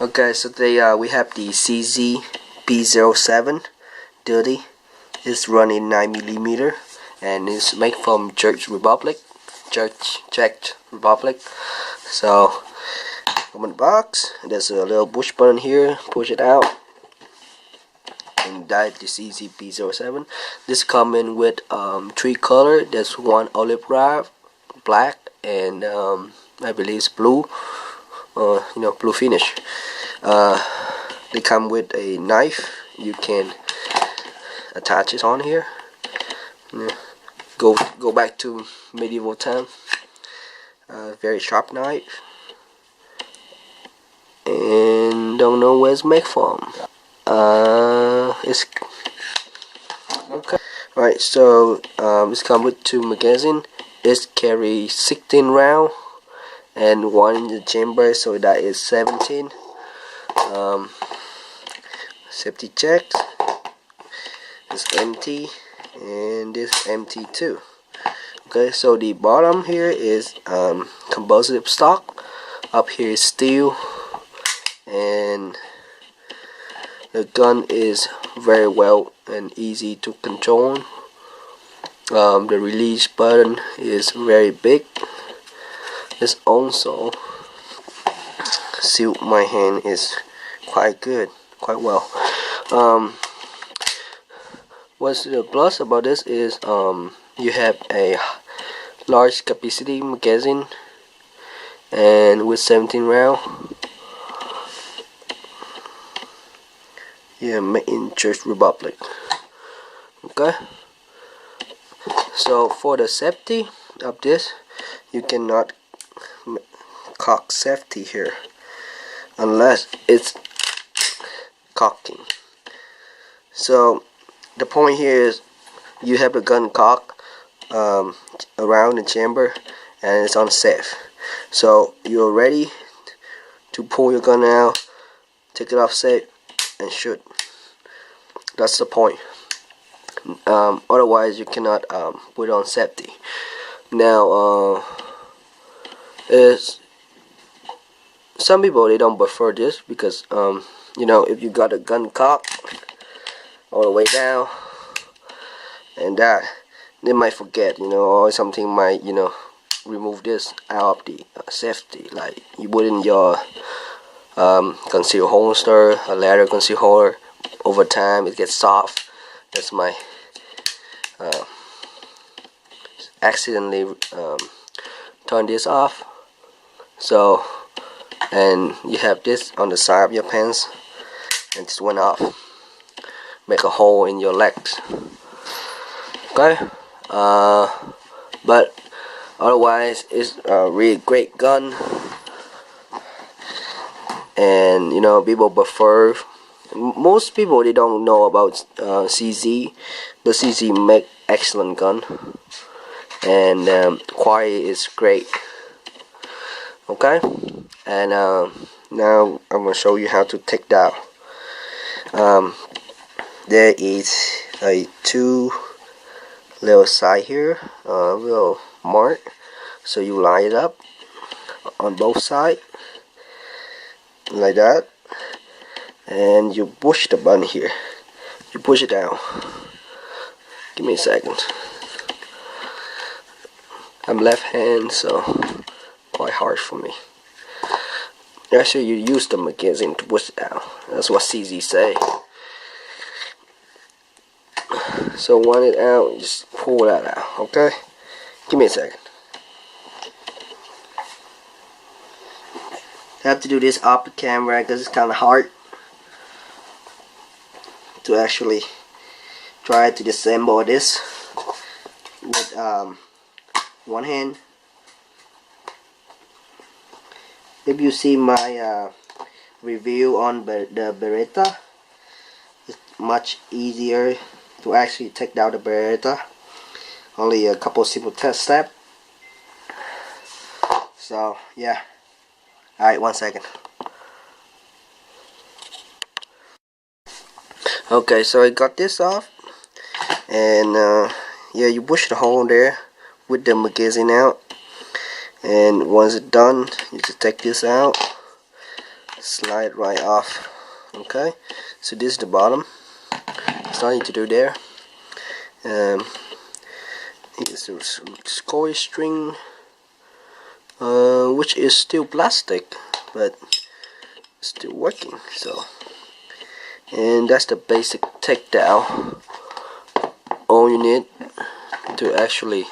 Okay, so today we have the CZ P07 30. It's running 9mm and it's made from Czech Republic. So open the box. There's a little push button here. Push it out and dive the CZ P07. This comes in with 3 colors. There's one olive black, and I believe it's blue. Blue finish. They come with a knife. You can attach it on here. Yeah. Go back to medieval time. Very sharp knife, and don't know where it's made from. It's okay. Right. So it's come with 2 magazines. It carries 16 rounds and 1 in the chamber, so that is 17. Safety check. It's empty, and this empty too. Okay, so the bottom here is composite stock. Up here is steel, and the gun is very well and easy to control. The release button is very big. This also suit my hand is quite well. What's the plus about this is you have a large capacity magazine and with 17 round. Yeah, made in Czech Republic. Okay. So for the safety of this, you cannot cock safety here unless it's cocking. So the point here is you have the gun cock around the chamber and it's unsafe. So you're ready to pull your gun out, take it off safe, and shoot. That's the point. Otherwise you cannot put on safety. Now is some people, they don't prefer this because if you got a gun cock all the way down and that, they might forget, or something might remove this out of the safety, like you put in your conceal holster, a leather conceal holder. Over time it gets soft. That's my accidentally turn this off. So, and you have this on the side of your pants and this went off, make a hole in your legs. Okay. But otherwise it's a really great gun, and people prefer. Most people, they don't know about CZ, but CZ make excellent gun, and quality is great. Okay, and now I'm gonna show you how to take down. There is a 2 little side here, little mark. So you line it up on both sides like that, and you push the button here. You push it down. Give me a second. I'm left hand, so quite hard for me. Actually, you use the magazine to push it down. That's what CZ say. So want it out, just pull that out. Okay. Give me a second. I have to do this off the camera because it's kind of hard to actually try to disassemble this with one hand. If you see my review on the Beretta, it's much easier to actually take down the Beretta. Only a couple simple test steps. So yeah. Alright, 1 second. Okay, so I got this off, and yeah, you push the hole there with the magazine out, and once it's done, you just take this out, slide right off. Okay, so this is the bottom. There's nothing to do there. Here's the score string, which is still plastic, but still working. So, and that's the basic takedown. All you need to actually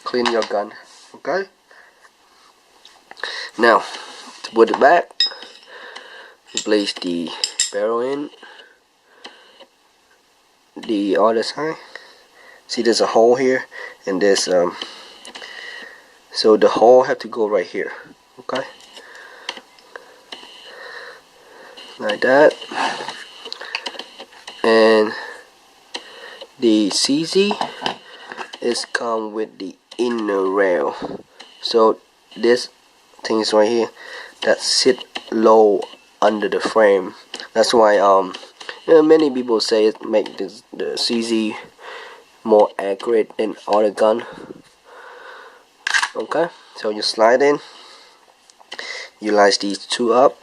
clean your gun. Okay. Now to put it back, place the barrel in the other side. See, there's a hole here, and there's so the hole have to go right here. Okay, like that. And the CZ is come with the inner rail, so this things right here that sit low under the frame. That's why many people say it make the CZ more accurate than other gun. Okay, so you slide in, you line these two up,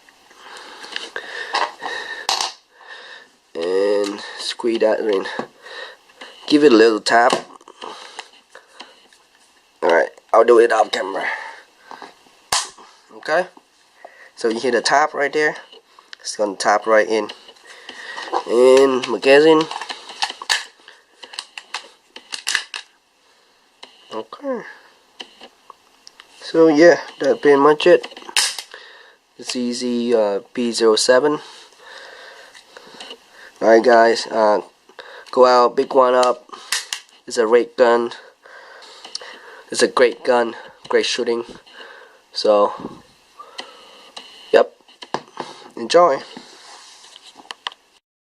and squeeze that in. Give it a little tap. Alright, I'll do it off camera. Okay, so you hear the tap right there. It's gonna tap right in. And magazine. Okay, so yeah, that's pretty much it. The CZ P07. Alright guys, go out, pick one up. It's a great gun. It's a great gun, great shooting. So, yep, enjoy.